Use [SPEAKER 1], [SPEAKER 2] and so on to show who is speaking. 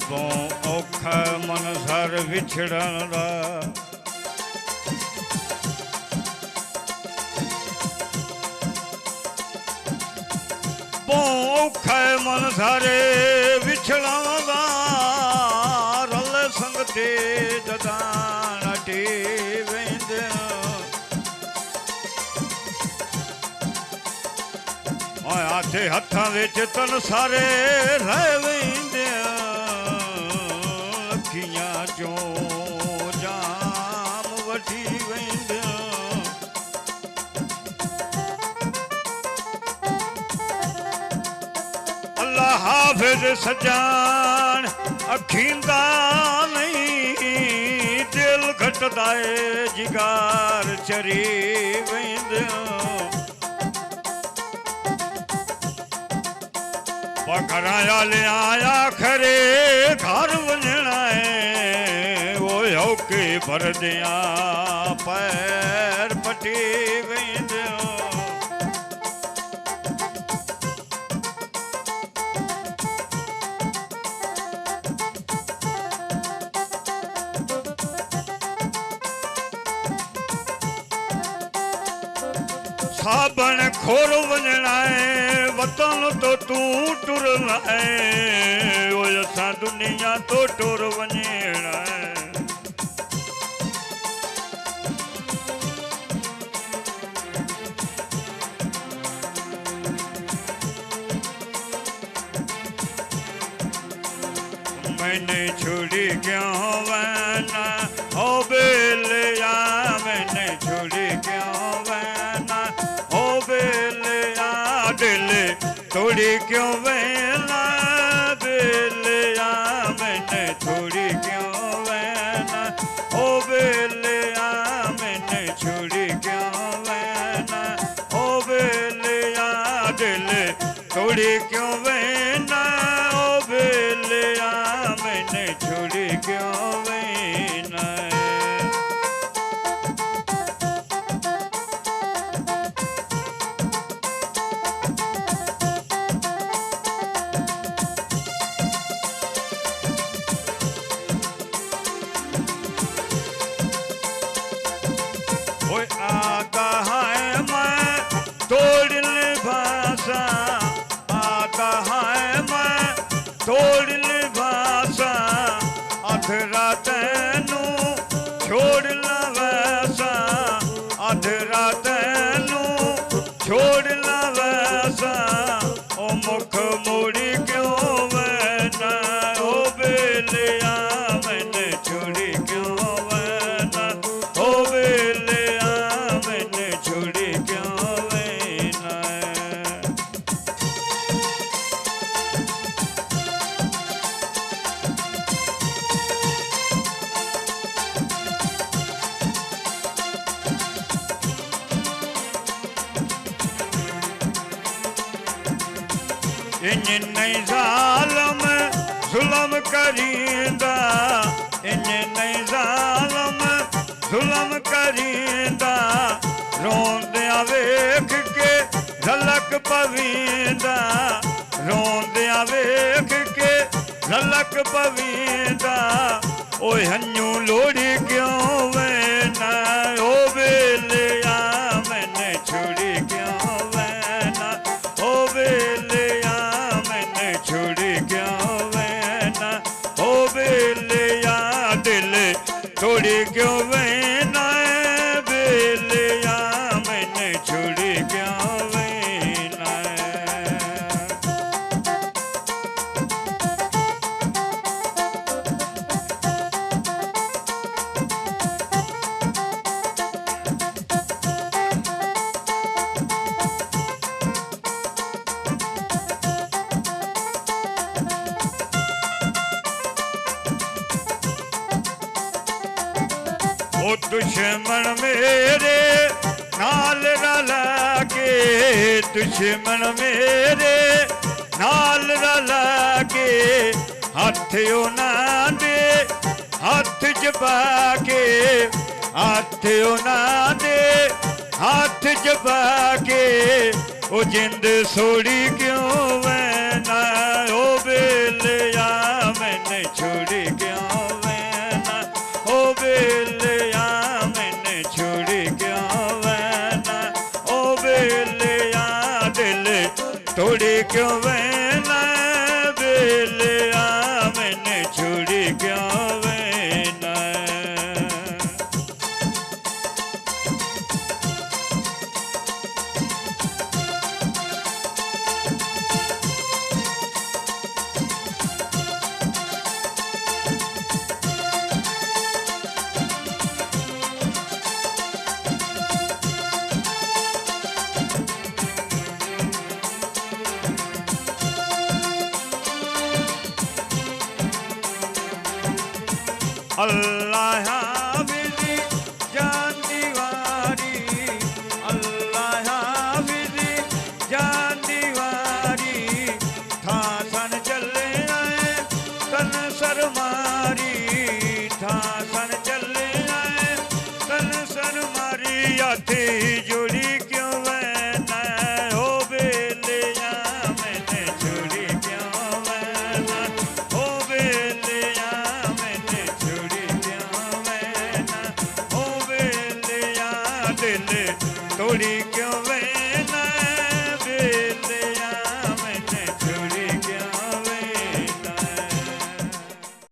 [SPEAKER 1] ਤੋਂ ਔਖਾ ਮਨ ਸਰ ਵਿਛੜਨ ਦਾ। ਔਖਾ ਮਨ ਸਾਰੇ ਵਿਛੜਨ ਦਾ। ਰਲ ਸੰਗਤੇ ਜਦਾਂ ਟੀ ਵਹਿੰਦੇ ਆਥੇ ਹੱਥਾਂ ਵਿੱਚ ਤਨ ਸਾਰੇ ਰਹਿ ਵਹਿੰਦਿਆਂ। ਅੱਖੀਆਂ ਚੋਂ ਜਾਮ ਵਠੀ ਵਹਿੰਦਿਆਂ। ਅੱਲਾ ਹਾਫਿਜ਼ ਸਜਾਨ ਅੱਖੀਂਦਾ ਨਹੀਂ। ਦਿਲ ਘਟਦਾ ਏ ਜਿਗਾਰ ਚਰੀ ਵਹਿੰਦਿਆਂ। घरां वालियां आखरे घर वञणा है। वो औके भरदियां पैर पटी वेंदियूं। साबण खोर वञणा है। वतन तो तू टुरना है। वो असां दुनिया तो टुर वञणा है। मैंने छोड़ी क्यों वैना ओ बेलिया। मैंने छोड़ी क्यों वैना ओ बेलिया। दिल तोड़ी क्यों वैना बेलिया। मैंने छोड़ी क्यों वैना ओ बेलिया। मैंने छोड़ी क्यों वैना ओ बेलिया। दिल तोड़ी क्यों वैना ओ बेलिया। मैंने छोड़ी क्यों वैना। आता है मैं तोड़ने भाषा। आता है मैं तोड़ने भाषा। अधरा तैनू छोड़ना वैसा। अधरा तैनू छोड़ना वैसा। ओ मुख मोड़ी क्यों वैना ओ बेलिया। मैंने छोड़ी क्यों वैना ओ बेलिया। मैंने छोड़ी क्यों वैना। इंज नहीं ज़ालम जुल्म करींदा। इंज नहीं ज़ालम जुल्म करींदा। रोंदियां वेख के झलक पवींदा। रोंदियां वेख के झलक पवींदा। ओ हन्नू लोड़ी क्यों वैना ओ बेलिया। मैंने छोड़ी क्यों वैना ओ बेलिया। मैंने छोड़ी क्यों वैना ओ बेलिया। दिल तोड़ी क्यों वैना बेलिया। मैंने छोड़ी क्यों वैना। ओ दुश्मन मेरे नाल रला के। दुश्मन मेरे नाल रला के। हथ उन्हां दे हथ च पा के। हथ उन्हां दे हथ च पा के। ओ जिंद सोड़ी क्यों वैना ओ बेलिया। मैंने तोड़ी क्यों वैना बेलिया मैंने छोड़ी क्यों वैना। अल्लाह हाफिज़ी जान दीवारी, अल्लाह हाफिज़ी जान दीवारी, था सन चले आए तन सर मारी, था सन चले आए तन सर मारी, आती जोड़ी क्यों वैना हो बेलिया मैंने छोड़ी क्यों वैना, हो बेलिया मैंने छोड़ी क्यों वैना, हो बेलिया दिल